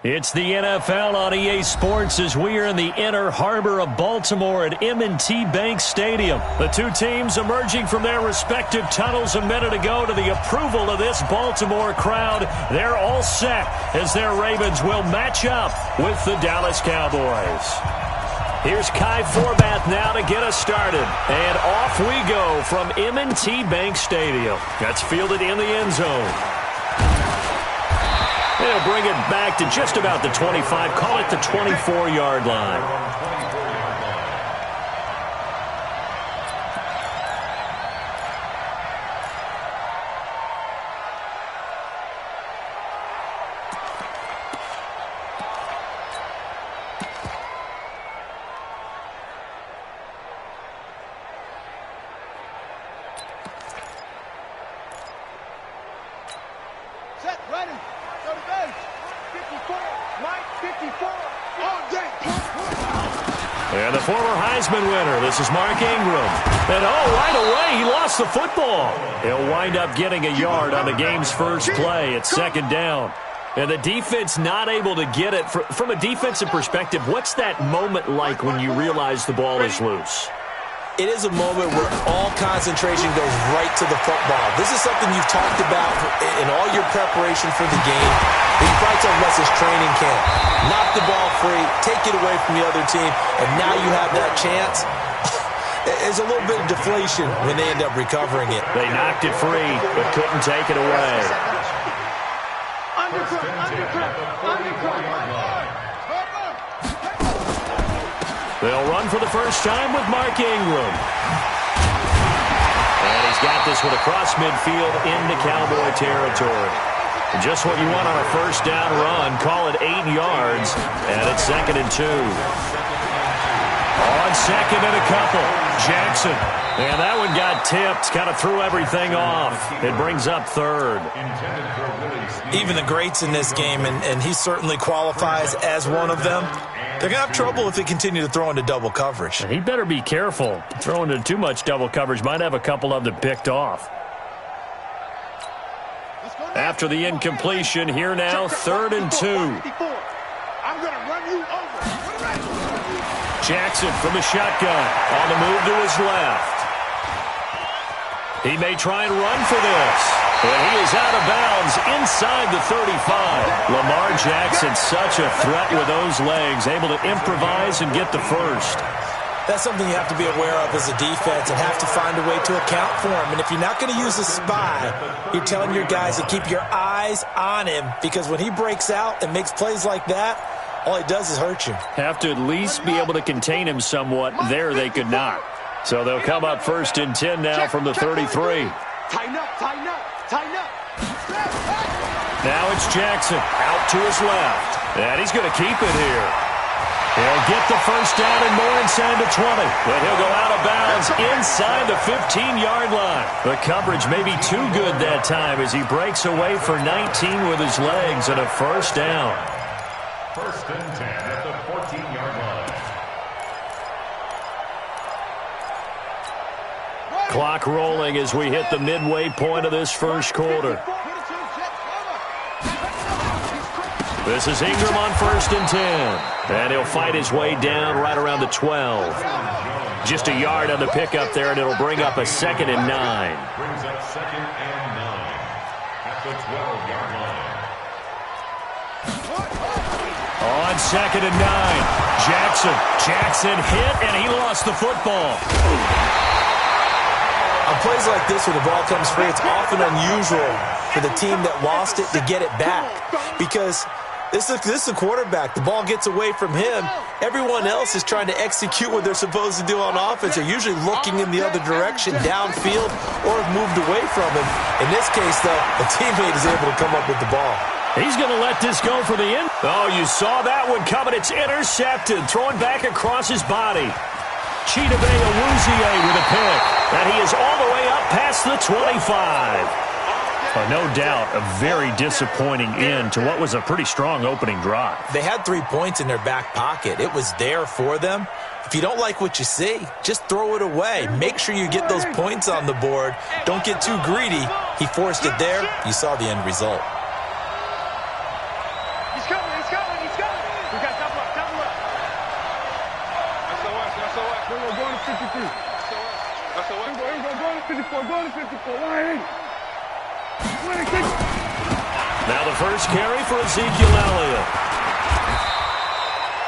It's the NFL on EA Sports as we are in the inner harbor of Baltimore at M&T Bank Stadium. The two teams emerging from their respective tunnels a minute ago to the approval of this Baltimore crowd. They're all set as their Ravens will match up with the Dallas Cowboys. Here's Kai Forbath now to get us started. And off we go from M&T Bank Stadium. That's fielded in the end zone. They'll bring it back to just about the 25, call it the 24-yard line. Set, ready, go to base, 54, Mike, 54, all day. And the former Heisman winner, this is Mark Ingram. And right away, he lost the football. He'll wind up getting a yard on the game's first play at second down. And the defense not able to get it. From a defensive perspective, what's that moment like when you realize the ball is loose? It is a moment where all concentration goes right to the football. This is something you've talked about in all your preparation for the game. You probably talked about this training camp. Knock the ball free, take it away from the other team, and now you have that chance. There's a little bit of deflation when they end up recovering it. They knocked it free, but couldn't take it away. They'll run for the first time with Mark Ingram. And he's got this one across midfield into Cowboy territory. Just what you want on a first down run. Call it 8 yards. And it's 2nd and 2. On second and a couple. Jackson. And that one got tipped. Kind of threw everything off. It brings up 3rd. Even the greats in this game, and he certainly qualifies as one of them, they're going to have trouble if they continue to throw into double coverage. He better be careful. Throwing into too much double coverage might have a couple of them picked off. After the incompletion, here now, 3rd and 2. I'm going to run you over. Jackson from the shotgun. On the move to his left. He may try and run for this. And he is out of bounds inside the 35. Lamar Jackson, such a threat with those legs, able to improvise and get the first. That's something you have to be aware of as a defense and have to find a way to account for him. And if you're not going to use a spy, you're telling your guys to keep your eyes on him, because when he breaks out and makes plays like that, all he does is hurt you. Have to at least be able to contain him somewhat. There they could not. So they'll come up 1st and 10 now from the 33. Tighten up, tighten up, tighten up. Now it's Jackson out to his left. And he's going to keep it here. He'll get the first down and more inside the 20. But he'll go out of bounds inside the 15-yard line. The coverage may be too good that time as he breaks away for 19 with his legs and a first down. 1st and 10 at the 14-yard line. Clock rolling as we hit the midway point of this first quarter. This is Ingram on 1st and 10. And he'll fight his way down right around the 12. Just a yard on the pickup there, and it'll bring up a 2nd and 9. Brings up 2nd and 9 at the 12-yard line. On 2nd and 9. Jackson hit, and he lost the football. On plays like this where the ball comes free, it's often unusual for the team that lost it to get it back, because this is the quarterback. The ball gets away from him. Everyone else is trying to execute what they're supposed to do on offense. They're usually looking in the other direction, downfield, or have moved away from him. In this case, though, a teammate is able to come up with the ball. He's going to let this go for the end. Oh, you saw that one coming. It's intercepted. Throwing back across his body. Chidobe Awuzie with a pick. And he is all the way up past the 25. No doubt a very disappointing end to what was a pretty strong opening drive. They had 3 points in their back pocket. It was there for them. If you don't like what you see, just throw it away. Make sure you get those points on the board. Don't get too greedy. He forced it there. You saw the end result. He's coming. He's coming. We got double up. SOS. We're going to 53. SOS. Here we go, going to 54. Line. Now the first carry for Ezekiel Elliott.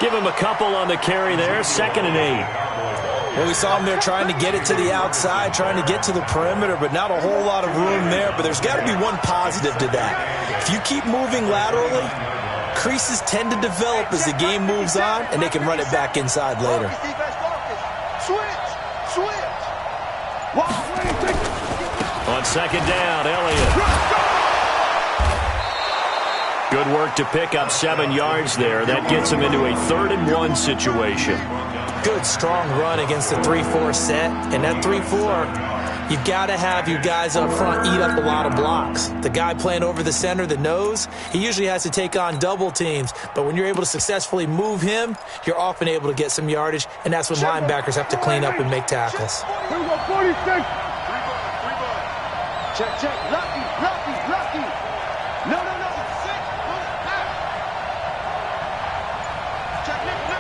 Give him a couple on the carry there, 2nd and 8. Well, we saw him there trying to get it to the outside, trying to get to the perimeter, but not a whole lot of room there. But there's got to be one positive to that. If you keep moving laterally, creases tend to develop as the game moves on, and they can run it back inside later. Switch. On 2nd down, Elliott. Good work to pick up 7 yards there. That gets him into a 3rd and 1 situation. Good, strong run against the 3-4 set. And that 3-4, you've got to have your guys up front eat up a lot of blocks. The guy playing over the center, the nose, he usually has to take on double teams. But when you're able to successfully move him, you're often able to get some yardage, and that's when linebackers have to clean up and make tackles. Here we go, 46. Check. Lucky. No. Check, nickel.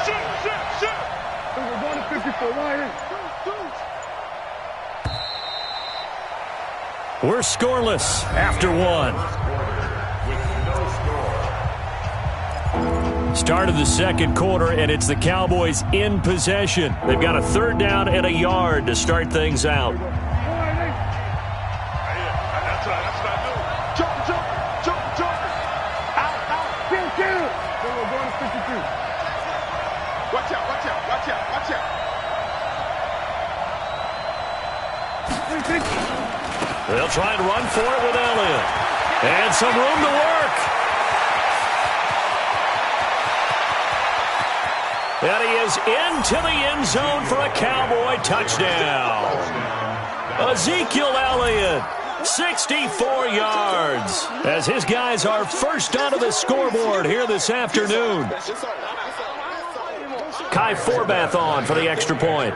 Shoot. We're going to 54. Ryan. We're scoreless after 1. Start of the 2nd quarter, and it's the Cowboys in possession. They've got a 3rd down and a yard to start things out. Watch out. They'll try and run for it with Elliott. And some room to work. And he is into the end zone for a Cowboy touchdown. Ezekiel Elliott, 64 yards, as his guys are first onto the scoreboard here this afternoon. Kai Forbath on for the extra point.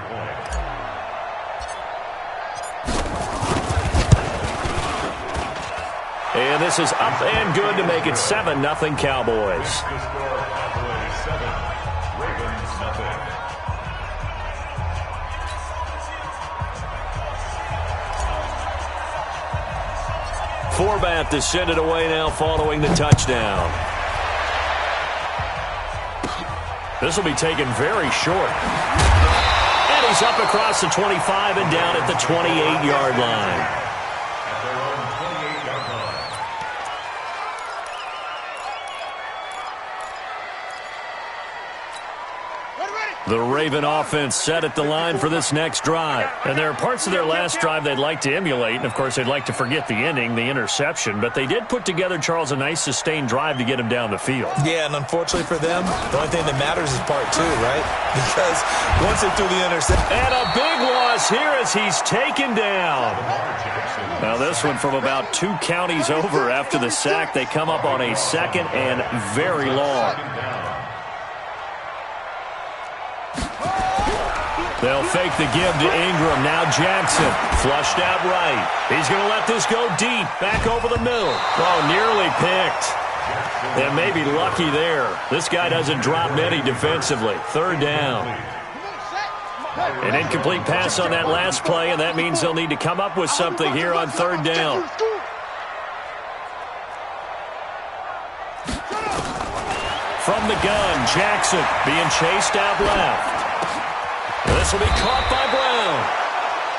And this is up and good to make it 7-0 Cowboys. Forbath to send it away now following the touchdown. This will be taken very short. And he's up across the 25 and down at the 28-yard line. The Raven offense set at the line for this next drive. And there are parts of their last drive they'd like to emulate. And, of course, they'd like to forget the ending, the interception. But they did put together, Charles, a nice sustained drive to get him down the field. Yeah, and unfortunately for them, the only thing that matters is part 2, right? Because once they threw the interception. And a big loss here as he's taken down. Now this one from about 2 counties over after the sack. They come up on a 2nd and very long. They'll fake the give to Ingram. Now Jackson flushed out right. He's going to let this go deep. Back over the middle. Oh, nearly picked. And maybe lucky there. This guy doesn't drop many defensively. 3rd down. An incomplete pass on that last play, and that means they'll need to come up with something here on 3rd down. From the gun, Jackson being chased out left. This will be caught by Brown.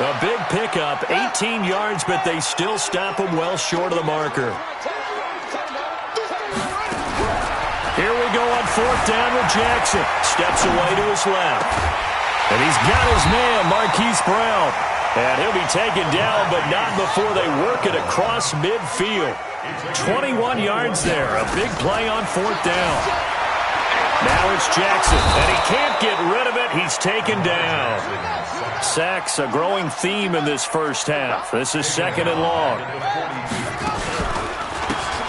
A big pickup, 18 yards, but they still stop him well short of the marker. Here we go on 4th down with Jackson. Steps away to his left. And he's got his man, Marquise Brown. And he'll be taken down, but not before they work it across midfield. 21 yards there. A big play on 4th down. Now it's Jackson, and he can't get rid of it. He's taken down. Sacks, a growing theme in this first half. This is 2nd and long.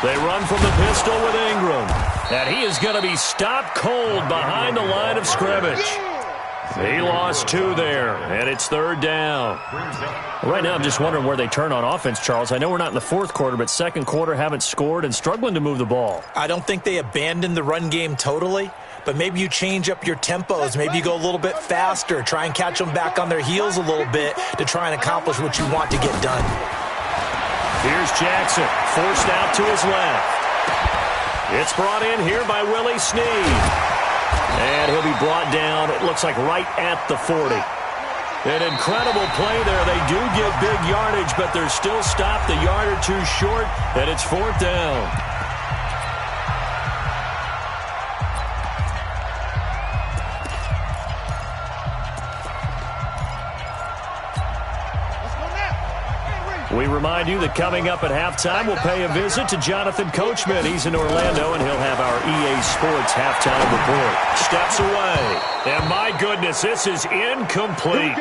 They run from the pistol with Ingram. And he is going to be stopped cold behind the line of scrimmage. He lost 2 there, and it's 3rd down. Right now, I'm just wondering where they turn on offense, Charles. I know we're not in the 4th quarter, but 2nd quarter haven't scored and struggling to move the ball. I don't think they abandoned the run game totally, but maybe you change up your tempos. Maybe you go a little bit faster, try and catch them back on their heels a little bit to try and accomplish what you want to get done. Here's Jackson, forced out to his left. It's brought in here by Willie Snead. And he'll be brought down, it looks like right at the 40. An incredible play there. They do get big yardage, but they're still stopped a yard or 2 short, and it's 4th down. We remind you that coming up at halftime, we'll pay a visit to Jonathan Coachman. He's in Orlando, and he'll have our EA Sports halftime report. Steps away. And my goodness, this is incomplete.